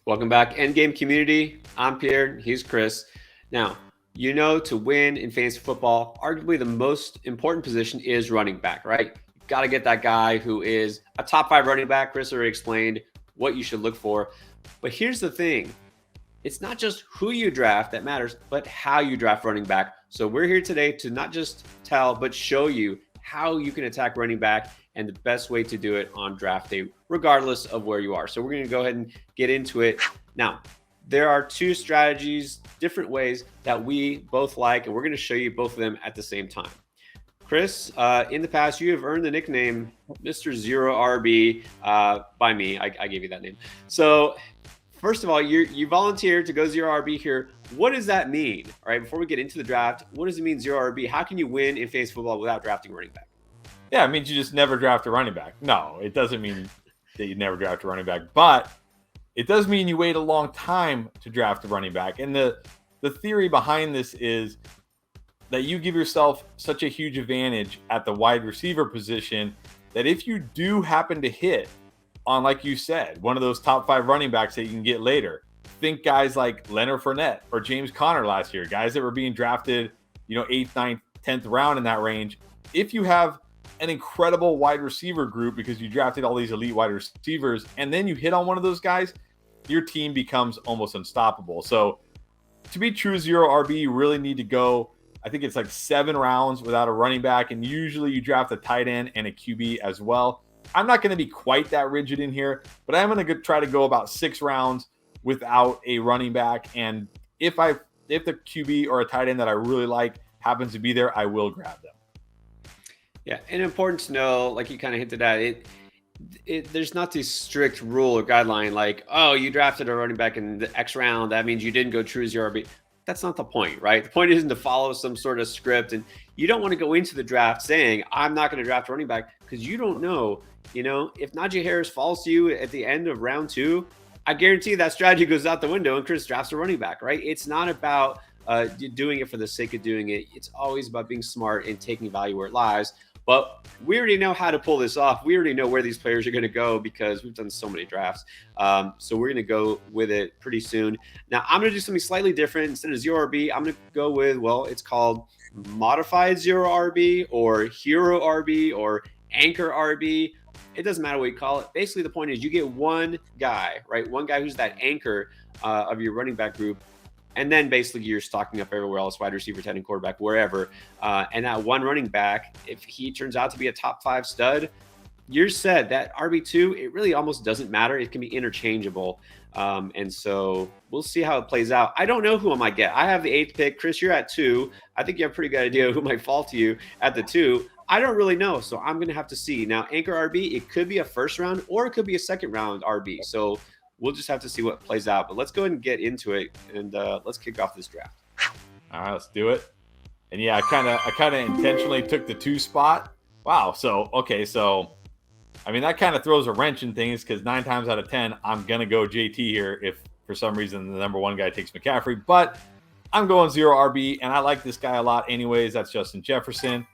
Welcome back, Endgame community. I'm Pierre. He's Chris. Now, to win in fantasy football, arguably the most important position is running back, right? You got to get that guy who is a top five running back. Chris already explained what you should look for. But here's the thing, it's not just who you draft that matters, but how you draft running back. So we're here today to not just tell, but show you how you can attack running back and the best way to do it on draft day, regardless of where you are. So we're going to go ahead and get into it. Now, there are two strategies, different ways that we both like, and we're going to show you both of them at the same time. Chris, in the past, you have earned the nickname Mr. Zero RB by me. I gave you that name. So first of all, you volunteered to go zero RB here. What does that mean? All right, before we get into the draft, what does it mean zero RB? How can you win in fantasy football without drafting running back? Yeah, it means you just never draft a running back. No, it doesn't mean that you never draft a running back, but it does mean you wait a long time to draft a running back. And the theory behind this is that you give yourself such a huge advantage at the wide receiver position that if you do happen to hit on, like you said, one of those top five running backs that you can get later, think guys like Leonard Fournette or James Conner last year, guys that were being drafted, 8th, 9th, 10th round in that range. If you have an incredible wide receiver group because you drafted all these elite wide receivers and then you hit on one of those guys, your team becomes almost unstoppable. So to be true zero RB, you really need to go, I think it's like 7 rounds without a running back. And usually you draft a tight end and a QB as well. I'm not going to be quite that rigid in here, but I'm going to try to go about 6 rounds without a running back. And if the QB or a tight end that I really like happens to be there, I will grab them. Yeah, and important to know, like you kind of hinted at, there's not this strict rule or guideline like, oh, you drafted a running back in the X round, that means you didn't go true zero RB. That's not the point, right? The point isn't to follow some sort of script, and you don't want to go into the draft saying, I'm not going to draft a running back, because you don't know, if Najee Harris falls to you at the end of round 2, I guarantee that strategy goes out the window and Chris drafts a running back, right? It's not about doing it for the sake of doing it. It's always about being smart and taking value where it lies. But we already know how to pull this off. We already know where these players are going to go because we've done so many drafts. So we're going to go with it pretty soon. Now, I'm going to do something slightly different. Instead of zero RB, I'm going to go with, it's called modified zero RB or hero RB or anchor RB. It doesn't matter what you call it. Basically, the point is you get one guy, right? One guy who's that anchor of your running back group. And then basically you're stocking up everywhere else, wide receiver, tight end, quarterback, wherever. And that one running back, if he turns out to be a top 5 stud, you're set. That RB2, it really almost doesn't matter. It can be interchangeable. And so we'll see how it plays out. I don't know who I might get. I have the 8th pick. Chris, you're at 2. I think you have a pretty good idea who might fall to you at the 2. I don't really know. So I'm going to have to see. Now, anchor RB, it could be a first round or it could be a second round RB. So we'll just have to see what plays out. But let's go ahead and get into it, and let's kick off this draft. All right, let's do it. And yeah, I kind of intentionally took the 2 spot. Wow. So I mean, that kind of throws a wrench in things because 9 times out of 10, I'm gonna go JT here if for some reason the number 1 guy takes McCaffrey. But I'm going zero RB, and I like this guy a lot. Anyways, that's Justin Jefferson.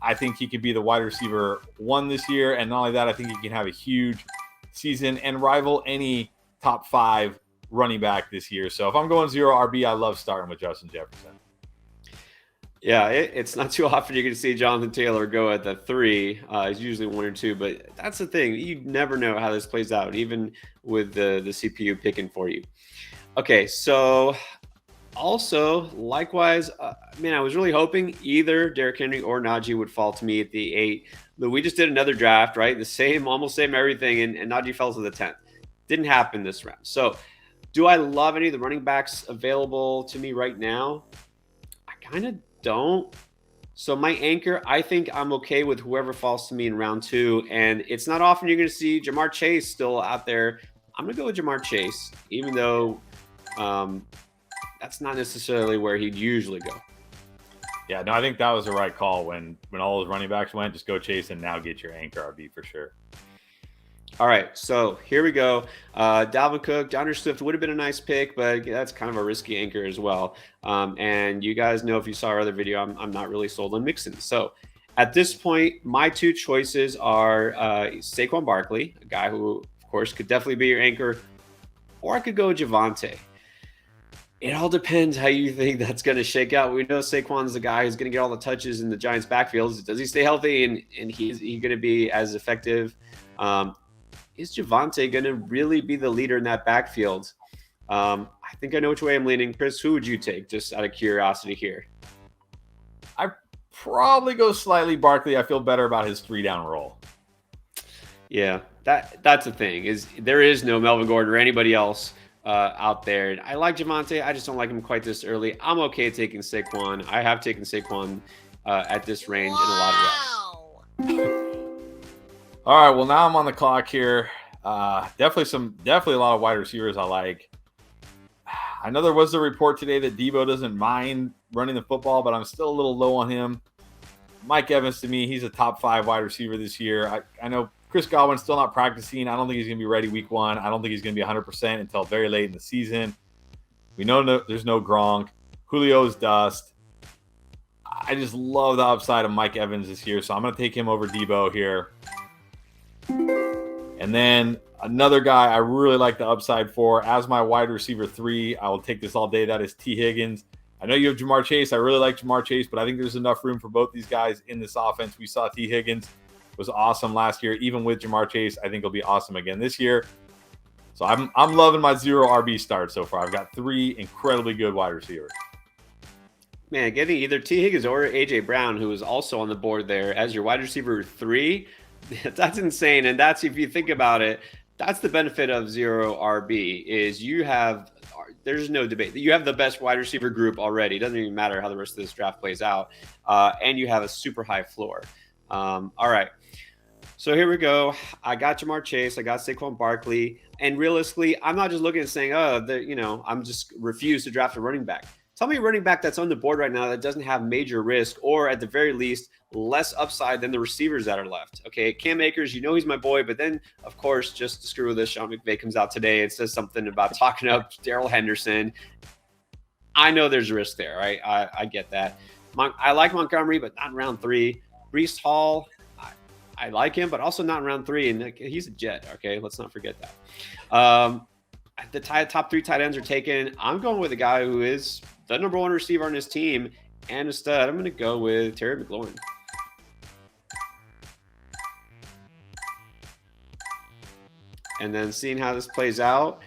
I think he could be the wide receiver 1 this year, and not only that, I think he can have a huge season and rival any top 5 running back this year. So if I'm going zero RB, I love starting with Justin Jefferson. Yeah, it's not too often you're going to see Jonathan Taylor go at the 3. It's usually 1 or 2, but that's the thing. You never know how this plays out, even with the CPU picking for you. Okay, so also, likewise, I was really hoping either Derrick Henry or Najee would fall to me at the 8. But we just did another draft, right? Almost same everything, and Najee fell to the 10th. Didn't happen this round. So do I love any of the running backs available to me right now? I kind of don't. So my anchor, I think I'm okay with whoever falls to me in round 2. And it's not often you're going to see Jamar Chase still out there. I'm going to go with Jamar Chase, even though that's not necessarily where he'd usually go. Yeah, no, I think that was the right call when all those running backs went. Just go Chase and now get your anchor RB for sure. All right, so here we go. Dalvin Cook, DeAndre Swift would have been a nice pick, but that's kind of a risky anchor as well. And you guys know if you saw our other video, I'm not really sold on Mixon. So at this point, my 2 choices are Saquon Barkley, a guy who, of course, could definitely be your anchor, or I could go Javonte. It all depends how you think that's going to shake out. We know Saquon's the guy who's going to get all the touches in the Giants' backfields. Does he stay healthy and he's going to be as effective? Is Javonte going to really be the leader in that backfield? I think I know which way I'm leaning. Chris, who would you take, just out of curiosity here? I probably go slightly Barkley. I feel better about his 3-down role. Yeah, that's the thing, is there is no Melvin Gordon or anybody else out there. I like Javonte. I just don't like him quite this early. I'm okay taking Saquon. I have taken Saquon at this range in a lot of reps. All right, well, now I'm on the clock here. Definitely a lot of wide receivers I like. I know there was a report today that Debo doesn't mind running the football, but I'm still a little low on him. Mike Evans, to me, he's a top 5 wide receiver this year. I know Chris Godwin's still not practicing. I don't think he's going to be ready week 1. I don't think he's going to be 100% until very late in the season. We know there's no Gronk. Julio's dust. I just love the upside of Mike Evans this year, so I'm going to take him over Debo here. And then another guy I really like the upside for as my wide receiver 3. I will take this all day. That is T. Higgins. I know you have Jamar Chase. I really like Jamar Chase, but I think there's enough room for both these guys in this offense. We saw T. Higgins was awesome last year. Even with Jamar Chase, I think he'll be awesome again this year. So I'm loving my 0 RB start so far. I've got 3 incredibly good wide receivers. Man, getting either T. Higgins or A.J. Brown, who is also on the board there, as your wide receiver 3, that's insane. And that's, if you think about it, that's the benefit of 0 RB, is there's no debate. You have the best wide receiver group already. It doesn't even matter how the rest of this draft plays out. And you have a super high floor. All right. So here we go. I got Jamar Chase. I got Saquon Barkley. And realistically, I'm not just looking and saying, I'm just refused to draft a running back. Tell me a running back that's on the board right now that doesn't have major risk, or at the very least, less upside than the receivers that are left. Okay, Cam Akers, he's my boy, but then, of course, just to screw with this, Sean McVay comes out today and says something about talking up Darrell Henderson. I know there's risk there, right? I get that. I like Montgomery, but not in round 3. Breece Hall, I like him, but also not in round 3, and he's a Jet, okay? Let's not forget that. The top 3 tight ends are taken. I'm going with a guy who is the number 1 receiver on his team and a stud. I'm going to go with Terry McLaurin. And then seeing how this plays out,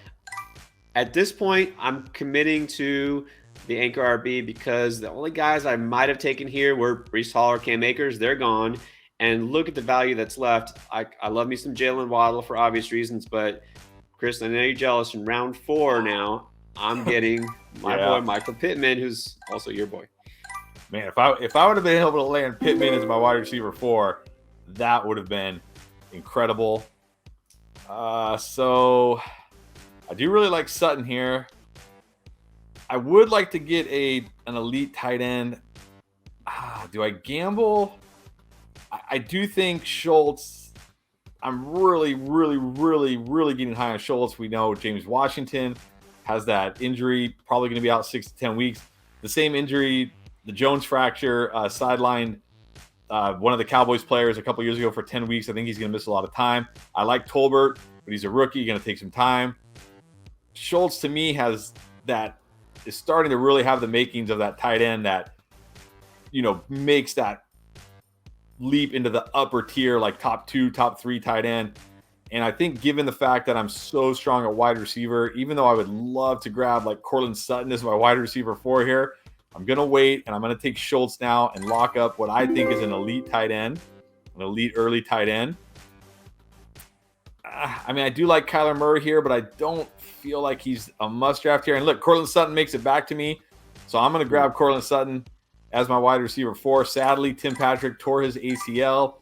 at this point, I'm committing to the anchor RB because the only guys I might have taken here were Breece Hall or Cam Akers. They're gone. And look at the value that's left. I love me some Jalen Waddle for obvious reasons, but Chris, I know you're jealous. In round 4 now, I'm getting my boy Michael Pittman, who's also your boy. Man, if I would have been able to land Pittman as my wide receiver 4, that would have been incredible. So I do really like Sutton here. I would like to get an elite tight end. Do I gamble? I do think Schultz. I'm really, really, really, really getting high on Schultz. We know James Washington has that injury, probably going to be out 6 to 10 weeks. The same injury, the Jones fracture, sidelined one of the Cowboys players a couple years ago for 10 weeks. I think he's going to miss a lot of time. I like Tolbert, but he's a rookie, going to take some time. Schultz, to me, is starting to really have the makings of that tight end that, makes that leap into the upper tier, like top 2, top 3 tight end. And I think given the fact that I'm so strong at wide receiver, even though I would love to grab like Courtland Sutton as my wide receiver 4 here, I'm going to wait and I'm going to take Schultz now and lock up what I think is an elite tight end, an elite early tight end. I do like Kyler Murray here, but I don't feel like he's a must draft here. And look, Courtland Sutton makes it back to me. So I'm going to grab Courtland Sutton as my wide receiver 4. Sadly, Tim Patrick tore his ACL.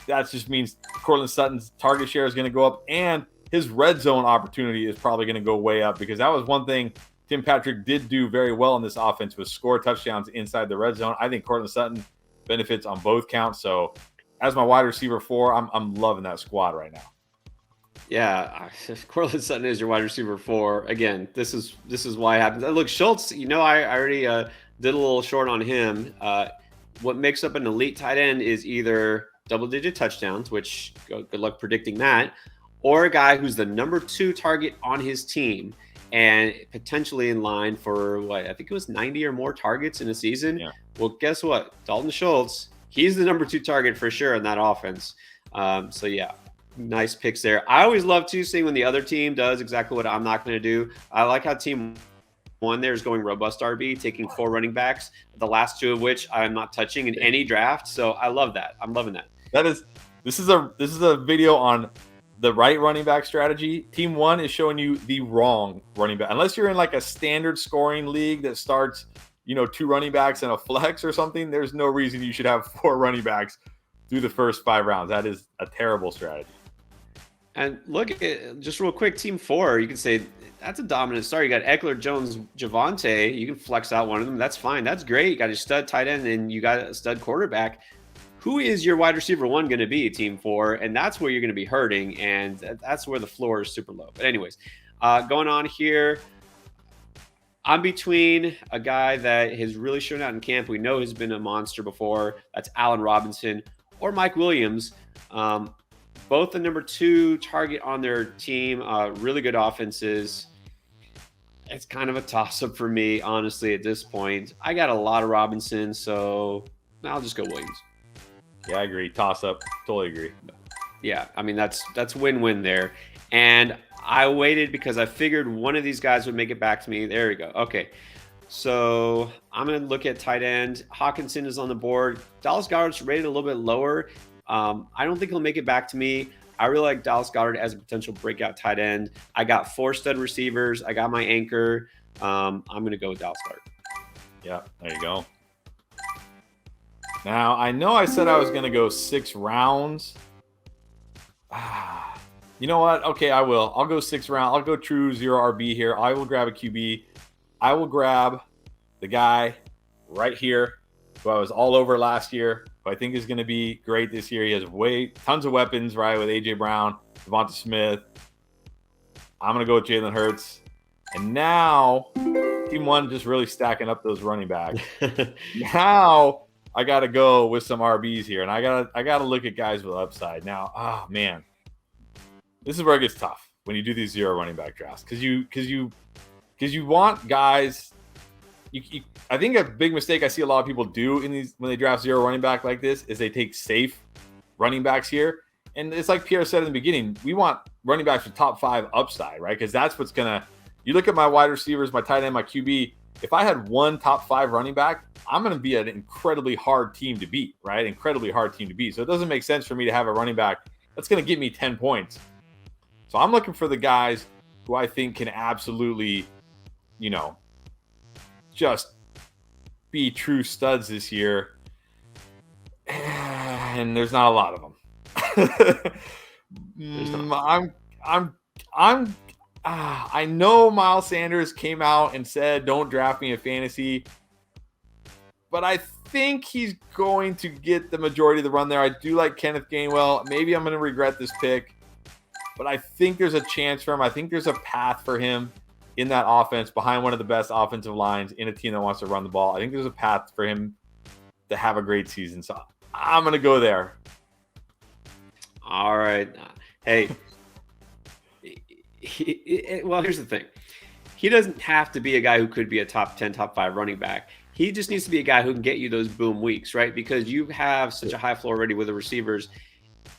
That just means Courtland Sutton's target share is going to go up, and his red zone opportunity is probably going to go way up, because that was one thing Tim Patrick did do very well in this offense, was score touchdowns inside the red zone. I think Courtland Sutton benefits on both counts. So as my wide receiver 4, I'm loving that squad right now. Yeah, Courtland Sutton is your wide receiver 4. Again, this is why it happens. Look, Schultz, I already did a little short on him. What makes up an elite tight end is either double-digit touchdowns, which good luck predicting that, or a guy who's the number 2 target on his team and potentially in line for what I think it was 90 or more targets in a season. Yeah. Well, guess what? Dalton Schultz, he's the number 2 target for sure in that offense. So yeah, nice picks there. I always love to see when the other team does exactly what I'm not going to do. I like how team one there is going robust RB, taking 4 running backs, the last 2 of which I'm not touching in any draft. So I love that. I'm loving that. This is a video on the right running back strategy. Team 1 is showing you the wrong running back. Unless you're in like a standard scoring league that starts, 2 running backs and a flex or something, there's no reason you should have 4 running backs through the first 5 rounds. That is a terrible strategy. And look at just real quick, team 4, you can say that's a dominant start. You got Eckler, Jones, Javonte. You can flex out one of them. That's fine. That's great. You got a stud tight end and you got a stud quarterback. Who is your wide receiver 1 going to be, team 4? And that's where you're going to be hurting. And that's where the floor is super low. But anyways, going on here, I'm between a guy that has really shown out in camp. We know has been a monster before. That's Allen Robinson or Mike Williams. Both the number 2 target on their team, really good offenses. It's kind of a toss-up for me, honestly, at this point. I got a lot of Robinson, so I'll just go Williams. Yeah, I agree. Toss-up. Totally agree. Yeah, I mean, that's win-win there. And I waited because I figured one of these guys would make it back to me. There we go. Okay, so I'm going to look at tight end. Hawkinson is on the board. Dallas Goedert's rated a little bit lower. I don't think he'll make it back to me. I really like Dallas Goedert as a potential breakout tight end. I got 4 stud receivers. I got my anchor. I'm going to go with Dallas Goedert. Yeah, there you go. Now, I know I said I was going to go 6 rounds. You know what? Okay, I will. I'll go 6 rounds. I'll go true 0 RB here. I will grab a QB. I will grab the guy right here who I was all over last year, who I think is going to be great this year. He has tons of weapons, right, with A.J. Brown, Devonta Smith. I'm going to go with Jalen Hurts. And now, team 1 just really stacking up those running backs. Now, I got to go with some RBs here, and I got to look at guys with upside. Now, oh, man. This is where it gets tough when you do these 0 running back drafts because you want guys. I think a big mistake I see a lot of people do in these when they draft 0 running back like this is they take safe running backs here, and it's like Pierre said in the beginning, we want running backs with top 5 upside, right? Because that's what's gonna. You look at my wide receivers, my tight end, my QB. If I had one top 5 running back, I'm going to be an incredibly hard team to beat, right? Incredibly hard team to beat. So it doesn't make sense for me to have a running back that's going to give me 10 points. So I'm looking for the guys who I think can absolutely, just be true studs this year. And there's not a lot of them. I know Miles Sanders came out and said, don't draft me in fantasy, but I think he's going to get the majority of the run there. I do like Kenneth Gainwell. Maybe I'm going to regret this pick, but I think there's a chance for him. I think there's a path for him in that offense behind one of the best offensive lines in a team that wants to run the ball. I think there's a path for him to have a great season. So I'm going to go there. All right. Hey, well, here's the thing. He doesn't have to be a guy who could be a top 10, top 5 running back. He just needs to be a guy who can get you those boom weeks, right? Because you have such a high floor already with the receivers.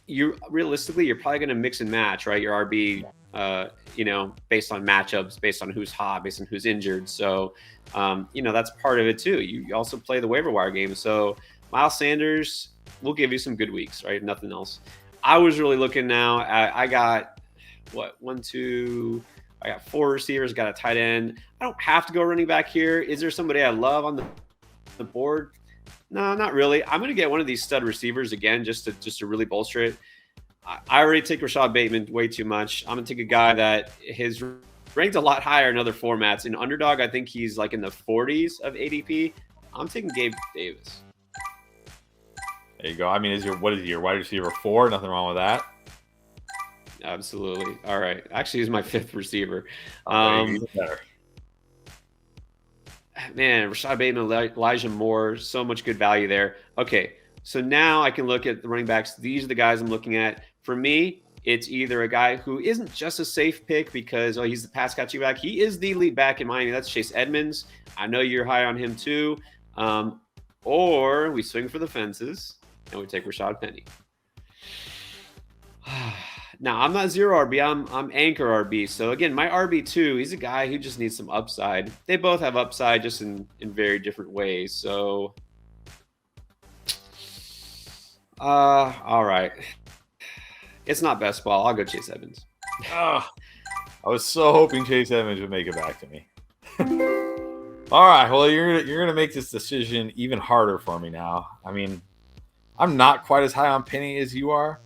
You're probably going to mix and match, right? Your RB, based on matchups, based on who's hot, based on who's injured. So, that's part of it too. You also play the waiver wire game. So Miles Sanders will give you some good weeks, right? Nothing else. I was really looking now. I got I got 4 receivers, got a tight end. I don't have to go running back here. Is there somebody I love on the board? No, not really. I'm going to get one of these stud receivers again, just to really bolster it. I already take Rashad Bateman way too much. I'm going to take a guy that is ranked a lot higher in other formats. In Underdog, I think he's like in the 40s of ADP. I'm taking Gabe Davis. There you go. I mean, what is he, your wide receiver 4? Nothing wrong with that. Absolutely. All right. Actually, he's my 5th receiver. Better. Man, Rashad Bateman, Elijah Moore, so much good value there. Okay, so now I can look at the running backs. These are the guys I'm looking at. For me, it's either a guy who isn't just a safe pick because, oh, he's the pass catching back. He is the lead back in Miami. That's Chase Edmonds. I know you're high on him too. Or we swing for the fences and we take Rashad Penny. Now, I'm not zero RB. I'm anchor RB. So again, my RB2, he's a guy who just needs some upside. They both have upside, just in very different ways. So, all right. It's not best ball. I'll go Chase Edmonds. I was so hoping Chase Edmonds would make it back to me. All right. Well, you're gonna make this decision even harder for me now. I mean, I'm not quite as high on Penny as you are.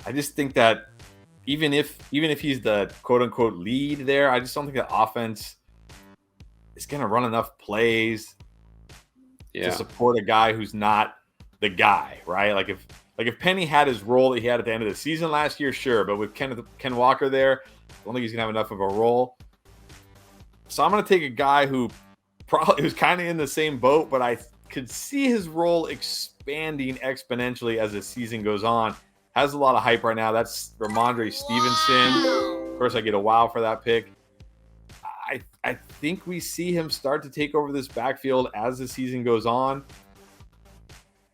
I just think that even if he's the quote unquote lead there, I just don't think the offense is going to run enough plays to support a guy who's not the guy, right? Like if Penny had his role that he had at the end of the season last year, sure, but with Ken Walker there, I don't think he's going to have enough of a role. So I'm going to take a guy who's kind of in the same boat, but I could see his role expanding exponentially as the season goes on. Has a lot of hype right now. That's Ramondre Stevenson. Wow. Of course, I get a wow for that pick. I think we see him start to take over this backfield as the season goes on.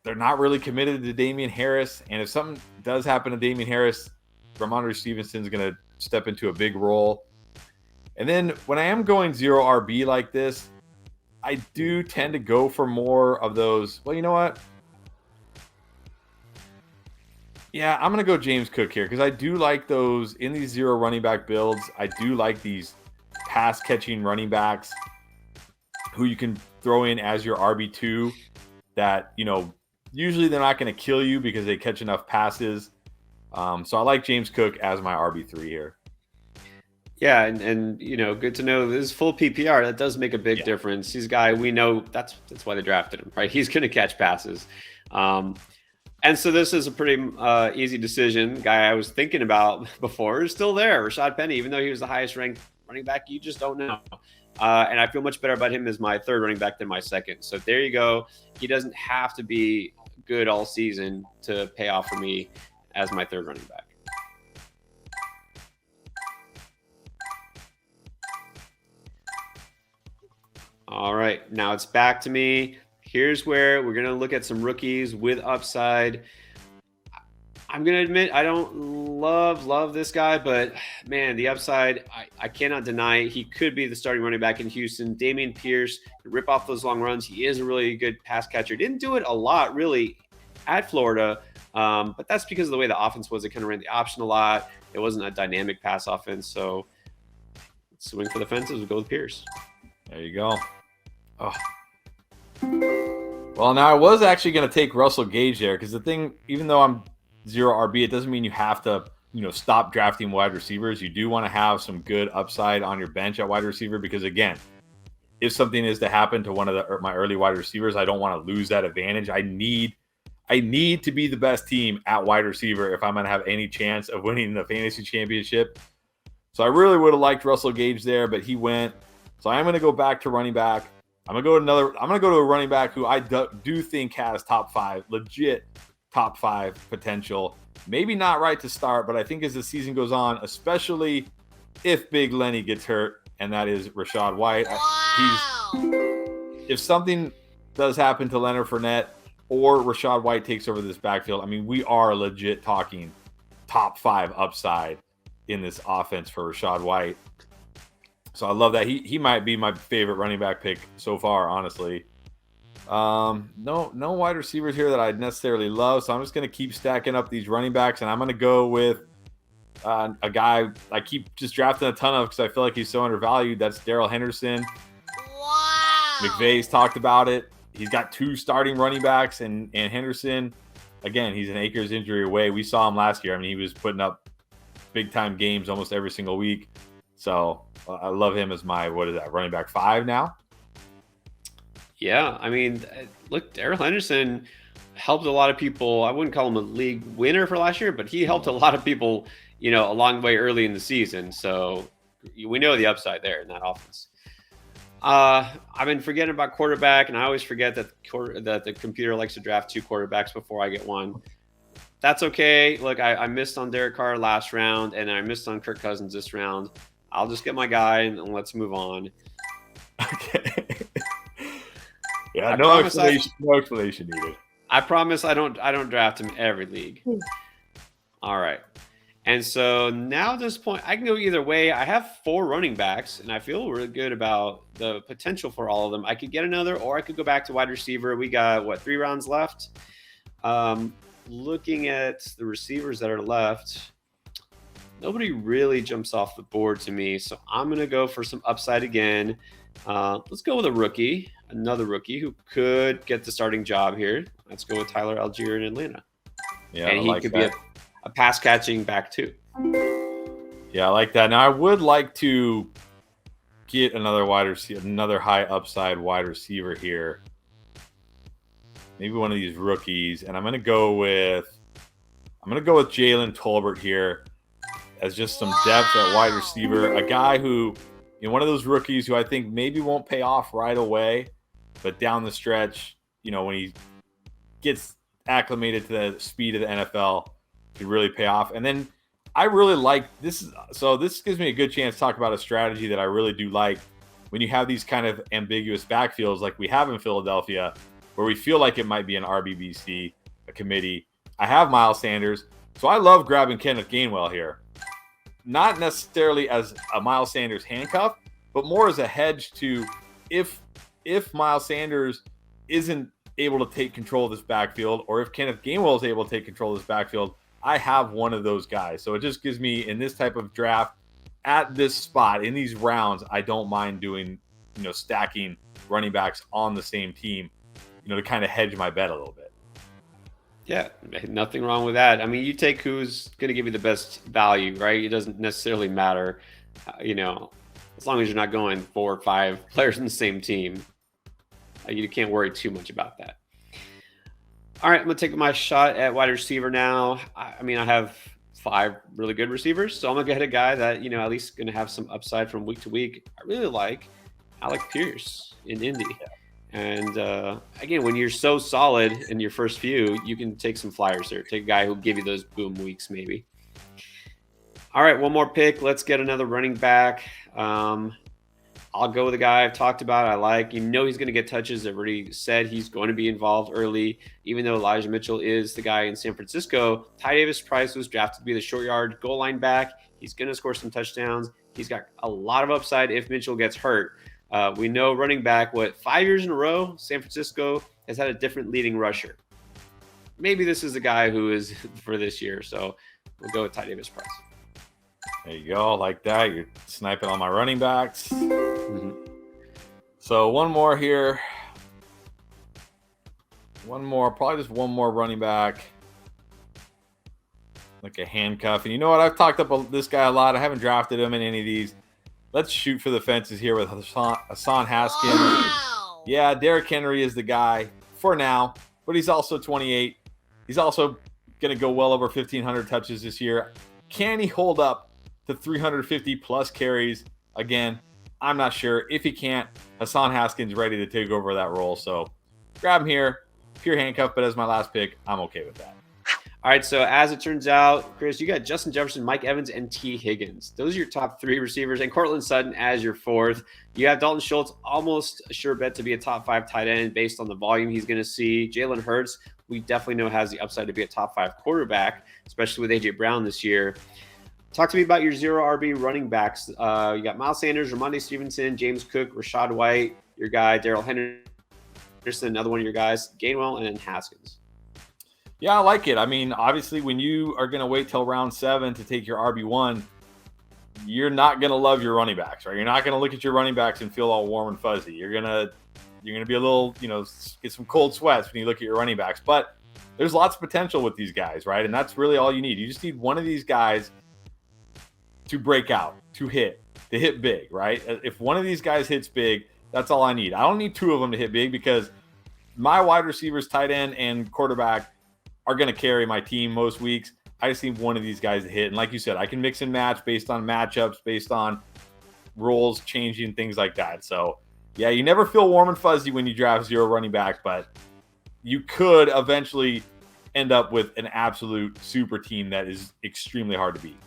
They're not really committed to Damian Harris, and if something does happen to Damian Harris, Ramondre Stevenson is going to step into a big role. And then when I am going zero RB like this, I do tend to go for more of those. Well, you know what? Yeah, I'm going to go James Cook here because I do like those in these zero running back builds. I do like these pass catching running backs who you can throw in as your RB2 that, usually they're not going to kill you because they catch enough passes. So I like James Cook as my RB3 here. Yeah, and good to know this is full PPR. That does make a big difference. He's a guy we know that's why they drafted him, right? He's going to catch passes. And so this is a pretty easy decision. Guy I was thinking about before is still there. Rashad Penny, even though he was the highest ranked running back, you just don't know. And I feel much better about him as my third running back than my second. So there you go. He doesn't have to be good all season to pay off for me as my third running back. All right, now it's back to me. Here's where we're going to look at some rookies with upside. I'm going to admit I don't love this guy, but man, the upside, I cannot deny he could be the starting running back in Houston. Dameon Pierce, rip off those long runs. He is a really good pass catcher. Didn't do it a lot really at Florida, but that's because of the way the offense was. It kind of ran the option a lot. It wasn't a dynamic pass offense, so swing for the fences. We'll go with Pierce. There you go. Oh. Well, now I was actually going to take Russell Gage there because the thing, even though I'm zero RB, it doesn't mean you have to, stop drafting wide receivers. You do want to have some good upside on your bench at wide receiver because, again, if something is to happen to one of my early wide receivers, I don't want to lose that advantage. I need to be the best team at wide receiver if I'm going to have any chance of winning the fantasy championship. So I really would have liked Russell Gage there, but he went. So I'm going to go back to running back. I'm going to go to a running back who I do think has legit top five potential. Maybe not right to start, but I think as the season goes on, especially if Big Lenny gets hurt, and that is Rachaad White. Wow. If something does happen to Leonard Fournette or Rachaad White takes over this backfield, I mean, we are legit talking top five upside in this offense for Rachaad White. So I love that. He might be my favorite running back pick so far, honestly. No wide receivers here that I necessarily love, so I'm just going to keep stacking up these running backs, and I'm going to go with a guy I keep just drafting a ton of because I feel like he's so undervalued. That's Darrell Henderson. Wow. McVay's talked about it. He's got two starting running backs, and Henderson, again, he's an Akers injury away. We saw him last year. I mean, he was putting up big-time games almost every single week. So I love him as my, running back 5 now? Yeah, I mean, look, Darrell Henderson helped a lot of people. I wouldn't call him a league winner for last year, but he helped a lot of people, a long way early in the season. So we know the upside there in that offense. I've been forgetting about quarterback, and I always forget that the computer likes to draft 2 quarterbacks before I get one. that's okay. Look, I missed on Derek Carr last round, and I missed on Kirk Cousins this round. I'll just get my guy, and let's move on. Okay. Yeah, I no promise explanation needed. I promise I don't draft him every league. All right. And so now at this point, I can go either way. I have 4 running backs, and I feel really good about the potential for all of them. I could get another, or I could go back to wide receiver. We got, what, 3 rounds left? Looking at the receivers that are left, nobody really jumps off the board to me. So I'm going to go for some upside again. Let's go with a rookie, another rookie who could get the starting job here. Let's go with Tyler Algier in Atlanta. Yeah, and he could be a pass catching back too. Yeah, I like that. Now I would like to get another wide receiver, another high upside wide receiver here. Maybe one of these rookies, and I'm gonna go with Jalen Tolbert here as just some depth at wide receiver. A guy who, one of those rookies who I think maybe won't pay off right away, but down the stretch, when he gets acclimated to the speed of the NFL, could really pay off. And then I really like this. So this gives me a good chance to talk about a strategy that I really do like when you have these kind of ambiguous backfields like we have in Philadelphia, where we feel like it might be an RBBC, a committee. I have Miles Sanders, so I love grabbing Kenneth Gainwell here. Not necessarily as a Miles Sanders handcuff, but more as a hedge to if Miles Sanders isn't able to take control of this backfield, or if Kenneth Gainwell is able to take control of this backfield, I have one of those guys. So it just gives me, in this type of draft, at this spot, in these rounds, I don't mind doing, stacking running backs on the same team, to kind of hedge my bet a little bit. Yeah, nothing wrong with that. I mean, you take who's going to give you the best value, right? It doesn't necessarily matter, as long as you're not going 4 or 5 players in the same team. You can't worry too much about that. All right, I'm going to take my shot at wide receiver now. I have 5 really good receivers, so I'm going to get a guy that, at least going to have some upside from week to week. I really like Alec Pierce in Indy. And again, when you're so solid in your first few, you can take some flyers there. Take a guy who'll give you those boom weeks maybe. All right, one more pick. Let's get another running back. I'll go with a guy I've talked about. I like, he's going to get touches. I've already said he's going to be involved early, even though Elijah Mitchell is the guy in San Francisco. Ty Davis Price was drafted to be the short yard goal line back. He's going to score some touchdowns. He's got a lot of upside if Mitchell gets hurt. We know running back, 5 years in a row, San Francisco has had a different leading rusher. Maybe this is the guy who is for this year. So we'll go with Ty Davis Price. There you go. Like that. You're sniping on my running backs. Mm-hmm. So one more here. Probably just one more running back. Like a handcuff. And you know what? I've talked about this guy a lot. I haven't drafted him in any of these. Let's shoot for the fences here with Hassan Haskins. Wow. Yeah, Derrick Henry is the guy for now, but he's also 28. He's also going to go well over 1,500 touches this year. Can he hold up to 350 plus carries? Again, I'm not sure. If he can't, Hassan Haskins ready to take over that role. So grab him here. Pure handcuff, but as my last pick, I'm okay with that. All right, so as it turns out, Chris, you got Justin Jefferson, Mike Evans, and T. Higgins. Those are your top 3 receivers, and Cortland Sutton as your 4th. You have Dalton Schultz, almost a sure bet to be a top 5 tight end based on the volume he's going to see. Jalen Hurts, we definitely know has the upside to be a top 5 quarterback, especially with A.J. Brown this year. Talk to me about your 0 RB running backs. You got Miles Sanders, Ramondre Stevenson, James Cook, Rashad White, your guy, Darrell Henderson, another one of your guys, Gainwell, and then Haskins. Yeah, I like it. I mean, obviously, when you are going to wait till round 7 to take your RB1, you're not going to love your running backs, right? You're not going to look at your running backs and feel all warm and fuzzy. You're going to be a little, get some cold sweats when you look at your running backs. But there's lots of potential with these guys, right? And that's really all you need. You just need one of these guys to break out, to hit big, right? If one of these guys hits big, that's all I need. I don't need 2 of them to hit big because my wide receivers, tight end, and quarterback are going to carry my team most weeks. I just need one of these guys to hit. And like you said, I can mix and match based on matchups, based on roles changing, things like that. So, yeah, you never feel warm and fuzzy when you draft 0 running back, but you could eventually end up with an absolute super team that is extremely hard to beat.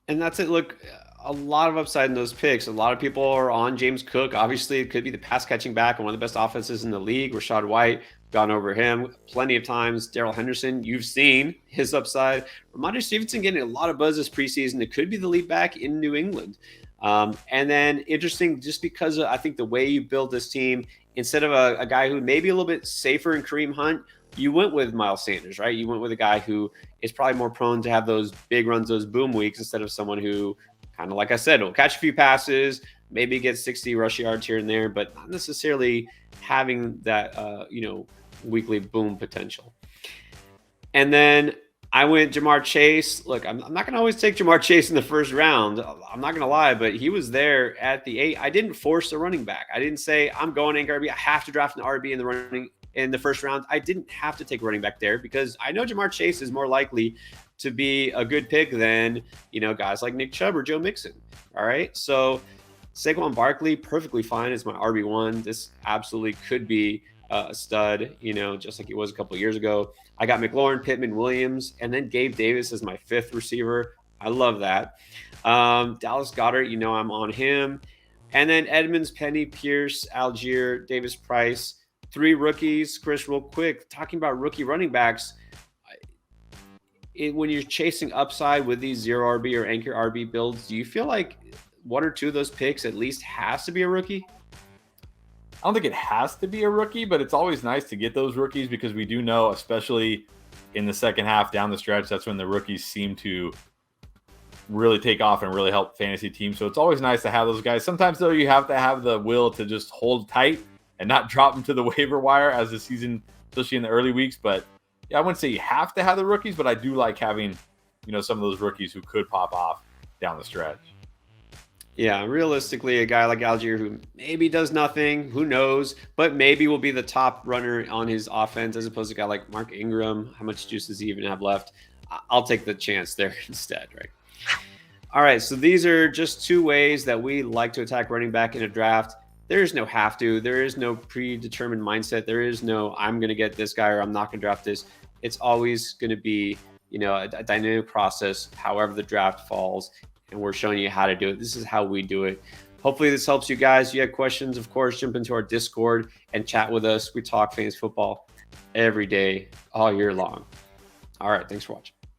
And that's it. Look, a lot of upside in those picks. A lot of people are on James Cook. Obviously, it could be the pass catching back and one of the best offenses in the league. Rashad White, gone over him plenty of times. Darrell Henderson, you've seen his upside. Ramondre Stevenson getting a lot of buzz this preseason. It could be the lead back in New England. And then interesting, just because of, I think the way you build this team, instead of a guy who may be a little bit safer in Kareem Hunt, you went with Miles Sanders, right? You went with a guy who is probably more prone to have those big runs, those boom weeks, instead of someone who, kind of like I said, will catch a few passes, maybe get 60 rush yards here and there, but not necessarily having that, weekly boom potential. And then I went Jamar Chase. Look, I'm not going to always take Jamar Chase in the first round. I'm not going to lie, but he was there at the 8. I didn't force a running back. I didn't say I'm going anchor RB. I have to draft an RB in the first round. I didn't have to take a running back there because I know Jamar Chase is more likely to be a good pick than, guys like Nick Chubb or Joe Mixon. All right. So Saquon Barkley, perfectly fine as my RB1. This absolutely could be a stud, just like he was a couple of years ago. I got McLaurin, Pittman, Williams, and then Gabe Davis as my 5th receiver. I love that. Dallas Goedert, I'm on him. And then Edmonds, Penny, Pierce, Algier, Davis Price. 3 rookies. Chris, real quick, talking about rookie running backs, when you're chasing upside with these 0 RB or anchor RB builds, do you feel like 1 or 2 of those picks at least has to be a rookie? I don't think it has to be a rookie, but it's always nice to get those rookies because we do know, especially in the second half down the stretch, that's when the rookies seem to really take off and really help fantasy teams. So it's always nice to have those guys. Sometimes, though, you have to have the will to just hold tight and not drop them to the waiver wire as the season, especially in the early weeks. But yeah, I wouldn't say you have to have the rookies, but I do like having, some of those rookies who could pop off down the stretch. Yeah, realistically, a guy like Algier who maybe does nothing, who knows, but maybe will be the top runner on his offense as opposed to a guy like Mark Ingram. How much juice does he even have left? I'll take the chance there instead, right? All right, so these are just 2 ways that we like to attack running back in a draft. There is no have to. There is no predetermined mindset. There is no I'm going to get this guy or I'm not going to draft this. It's always going to be, a dynamic process, however the draft falls. And we're showing you how to do it. This is how we do it. Hopefully this helps you guys. If you have questions, of course, jump into our Discord and chat with us. We talk fantasy football every day, all year long. All right. Thanks for watching.